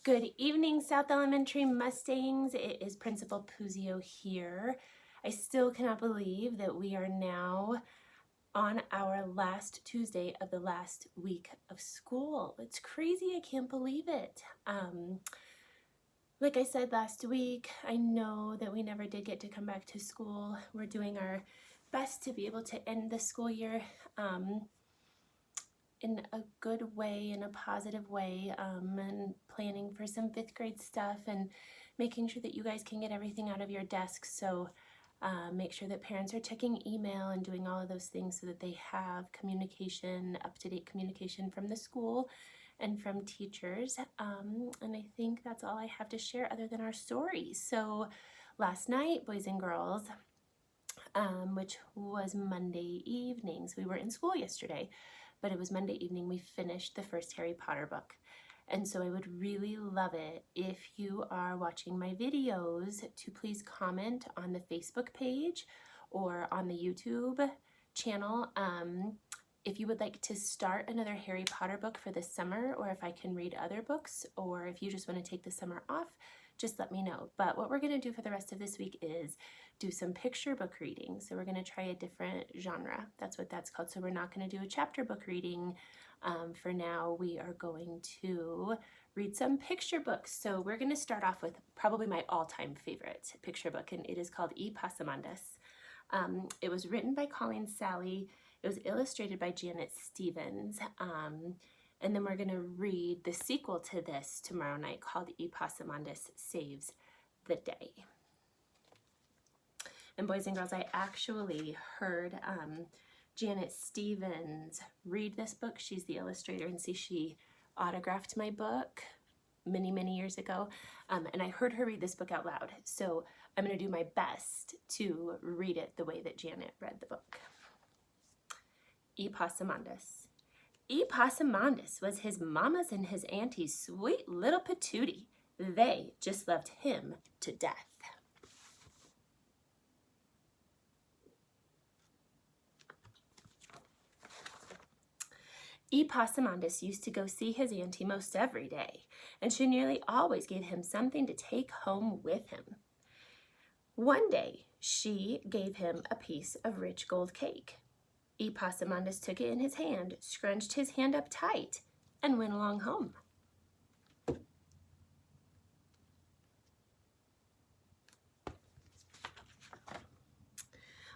Good evening, South Elementary Mustangs. It is Principal Puzio here. I still cannot believe that we are now on our last Tuesday of the last week of school. It's crazy. I can't believe it. Like I said last week, I know that we never did get to come back to school. We're doing our best to be able to end the school year in a good way, in a positive way, and planning for some 5th grade stuff and making sure that you guys can get everything out of your desks. So make sure that parents are checking email and doing all of those things so that they have communication, up-to-date communication from the school and from teachers. And I think that's all I have to share other than our story. So last night, boys and girls, which was Monday evening, so we were in school yesterday, but it was Monday evening, we finished the first Harry Potter book. And so I would really love it if you are watching my videos to please comment on the Facebook page or on the YouTube channel if you would like to start another Harry Potter book for this summer, or if I can read other books, or if you just want to take the summer off, just let me know. But what we're going to do for the rest of this week is do some picture book reading. So we're going to try a different genre. That's what that's called. So we're not going to do a chapter book reading. For now, we are going to read some picture books. So we're going to start off with probably my all-time favorite picture book, and it is called Epossumondas. It was written by Coleen Sally. It was illustrated by Janet Stevens. And then we're going to read the sequel to this tomorrow night called Epossumondas Saves the Day. And boys and girls, I actually heard Janet Stevens read this book. She's the illustrator, and see, she autographed my book many, many years ago. And I heard her read this book out loud. So I'm going to do my best to read it the way that Janet read the book. Epossumondas. Epossumondas was his mama's and his auntie's sweet little patootie. They just loved him to death. Epossumondas used to go see his auntie most every day, and she nearly always gave him something to take home with him. One day, she gave him a piece of rich gold cake. Epossumondas took it in his hand, scrunched his hand up tight, and went along home.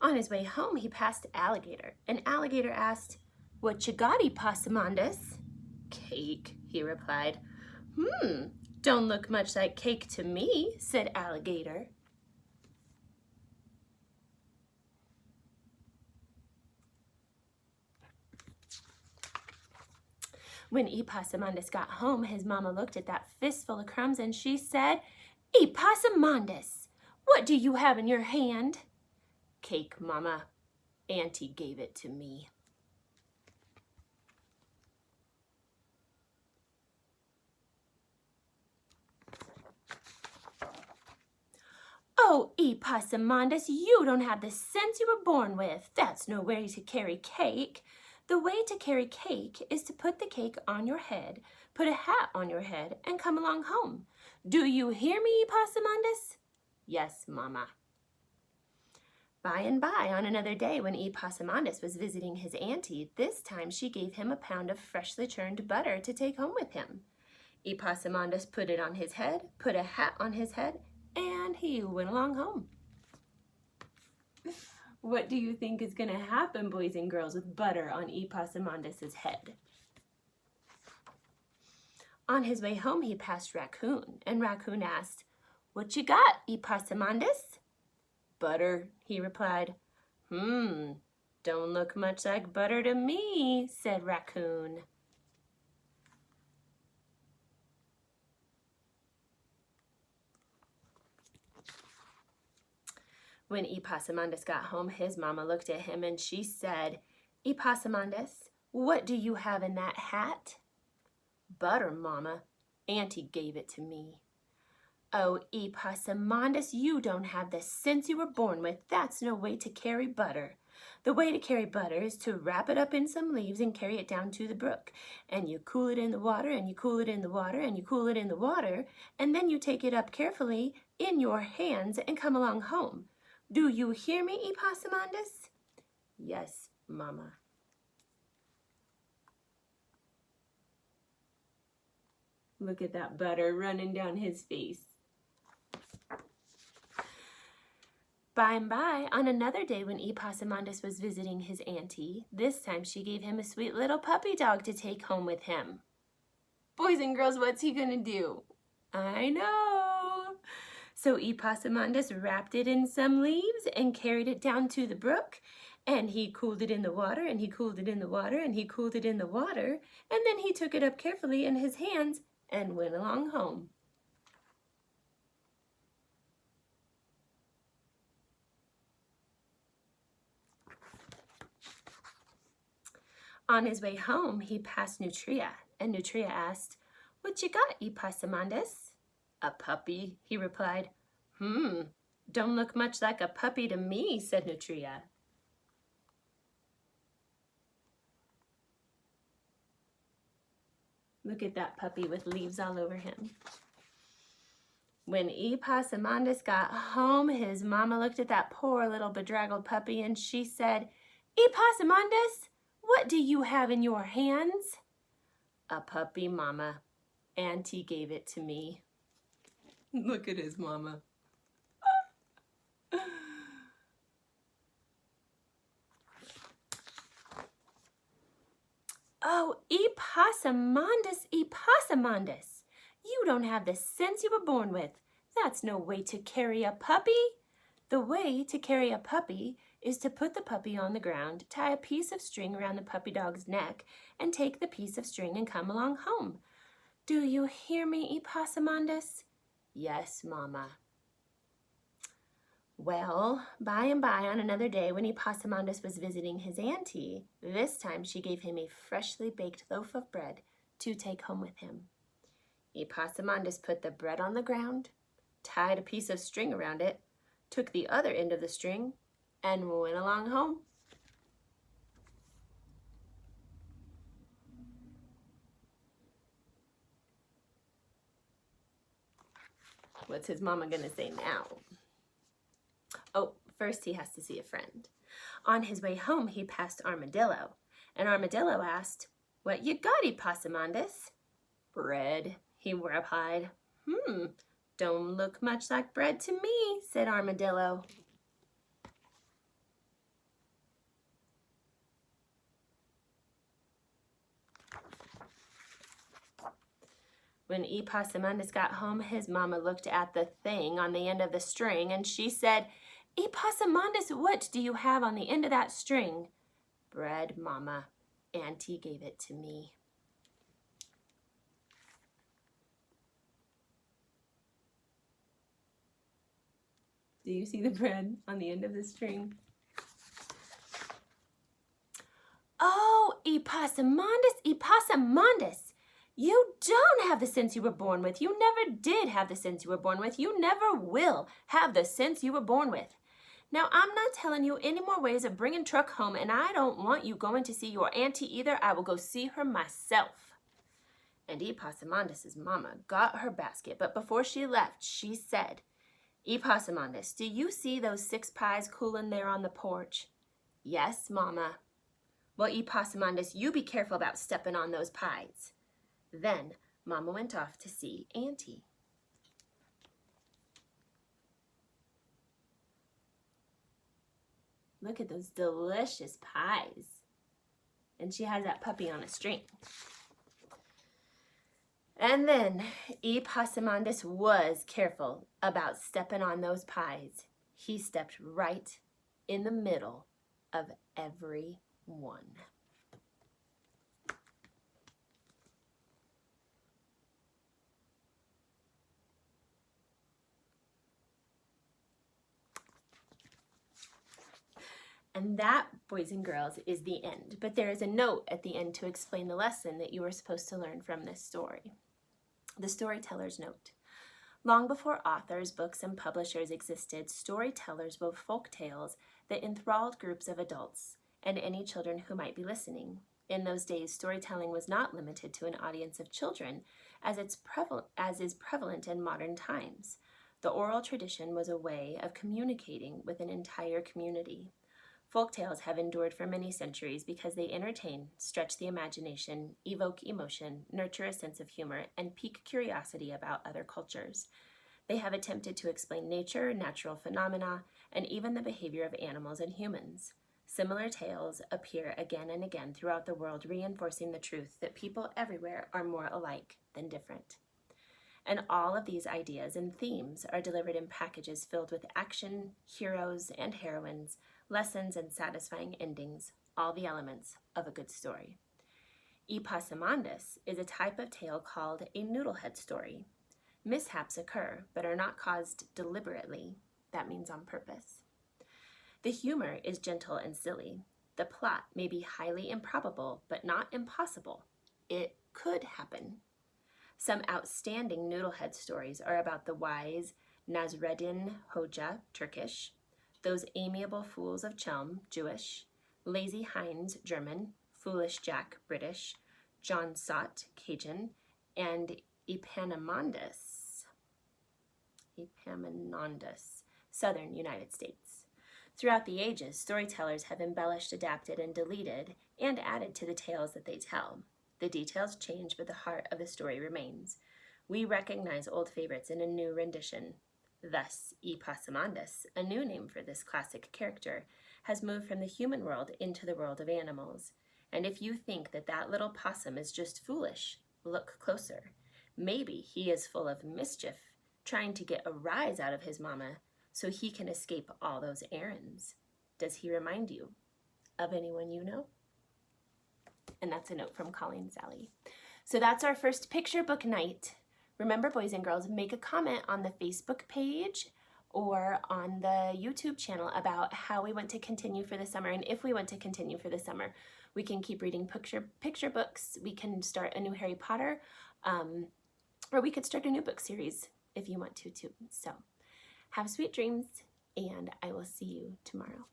On his way home, he passed Alligator, and Alligator asked, "What you got, Epossumondas?" "Cake," he replied. Don't look much like cake to me," said Alligator. When Epossumondas got home, his mama looked at that fistful of crumbs and she said, "Epossumondas, what do you have in your hand?" "Cake, Mama. Auntie gave it to me." "Oh, Epossumondas, you don't have the sense you were born with. That's no way to carry cake. The way to carry cake is to put the cake on your head, put a hat on your head, and come along home. Do you hear me, Epossumondas?" "Yes, Mama." By and by, on another day, when Epossumondas was visiting his auntie, this time she gave him a pound of freshly churned butter to take home with him. Epossumondas put it on his head, put a hat on his head, and he went along home. What do you think is going to happen, boys and girls, with butter on Epossumondas' head? On his way home, he passed Raccoon, and Raccoon asked, "What you got, Epossumondas?" "Butter," he replied. Don't look much like butter to me," said Raccoon. When Epossumondas got home, his mama looked at him and she said, "Epossumondas, what do you have in that hat?" "Butter, Mama. Auntie gave it to me." "Oh, Epossumondas, you don't have the sense you were born with. That's no way to carry butter. The way to carry butter is to wrap it up in some leaves and carry it down to the brook. And you cool it in the water, and you cool it in the water, and you cool it in the water, and then you take it up carefully in your hands and come along home. Do you hear me, Epossumondas? Yes, Mama. Look at that butter running down his face. By and by, on another day when Epossumondas was visiting his auntie, this time she gave him a sweet little puppy dog to take home with him. Boys and girls, what's he gonna do? I know! So Epossumondas wrapped it in some leaves and carried it down to the brook, and he cooled it in the water, and he cooled it in the water, and he cooled it in the water, and then he took it up carefully in his hands and went along home. On his way home, he passed Nutria, and Nutria asked, "What you got, Epossumondas?" "A puppy," he replied. Don't look much like a puppy to me," said Nutria. Look at that puppy with leaves all over him. When Epossumondas got home, his mama looked at that poor little bedraggled puppy and she said, "Epossumondas, what do you have in your hands?" "A puppy, Mama. Auntie gave it to me." Look at his mama. Oh, Epossumondas, Epossumondas, you don't have the sense you were born with. That's no way to carry a puppy. The way to carry a puppy is to put the puppy on the ground, tie a piece of string around the puppy dog's neck, and take the piece of string and come along home. Do you hear me, Epossumondas? Yes, Mama. Well, by and by on another day when Epossumondas was visiting his auntie, this time she gave him a freshly baked loaf of bread to take home with him. Epossumondas put the bread on the ground, tied a piece of string around it, took the other end of the string, and went along home. What's his mama gonna say now? Oh, first he has to see a friend. On his way home, he passed Armadillo, and Armadillo asked, "What you got, Epossumondas?" "Bread," he replied. Don't look much like bread to me," said Armadillo. When Epossumondas got home, his mama looked at the thing on the end of the string and she said, "Epossumondas, what do you have on the end of that string?" "Bread, Mama. Auntie gave it to me." Do you see the bread on the end of the string? Oh, Epossumondas, Epossumondas, you don't have the sense you were born with. You never did have the sense you were born with. You never will have the sense you were born with. Now, I'm not telling you any more ways of bringing Truck home, and I don't want you going to see your auntie either. I will go see her myself. And Epossumondas' mama got her basket, but before she left, she said, "Epossumondas, do you see those 6 pies cooling there on the porch?" "Yes, Mama." "Well, Epossumondas, you be careful about stepping on those pies." Then Mama went off to see Auntie. Look at those delicious pies. And she has that puppy on a string. And then Epossumondas was careful about stepping on those pies. He stepped right in the middle of every one. And that, boys and girls, is the end. But there is a note at the end to explain the lesson that you were supposed to learn from this story. The storyteller's note. Long before authors, books, and publishers existed, storytellers wove folk tales that enthralled groups of adults and any children who might be listening. In those days, storytelling was not limited to an audience of children, as is prevalent in modern times. The oral tradition was a way of communicating with an entire community. Folktales have endured for many centuries because they entertain, stretch the imagination, evoke emotion, nurture a sense of humor, and pique curiosity about other cultures. They have attempted to explain nature, natural phenomena, and even the behavior of animals and humans. Similar tales appear again and again throughout the world, reinforcing the truth that people everywhere are more alike than different. And all of these ideas and themes are delivered in packages filled with action, heroes and heroines, lessons and satisfying endings, all the elements of a good story. Epossumondas is a type of tale called a noodlehead story. Mishaps occur, but are not caused deliberately. That means on purpose. The humor is gentle and silly. The plot may be highly improbable, but not impossible. It could happen. Some outstanding noodlehead stories are about the wise Nasreddin Hoja, Turkish, Those Amiable Fools of Chelm, Jewish, Lazy Heinz, German, Foolish Jack, British, John Sott, Cajun, and Epaminondas, Southern United States. Throughout the ages, storytellers have embellished, adapted, and deleted, and added to the tales that they tell. The details change, but the heart of the story remains. We recognize old favorites in a new rendition. Thus, Epossumondas, a new name for this classic character, has moved from the human world into the world of animals. And if you think that that little possum is just foolish, look closer. Maybe he is full of mischief, trying to get a rise out of his mama so he can escape all those errands. Does he remind you of anyone you know? And that's a note from Coleen Sally. So that's our first picture book night. Remember, boys and girls, make a comment on the Facebook page or on the YouTube channel about how we want to continue for the summer, and if we want to continue for the summer. We can keep reading picture books, we can start a new Harry Potter, or we could start a new book series if you want to too. So have sweet dreams, and I will see you tomorrow.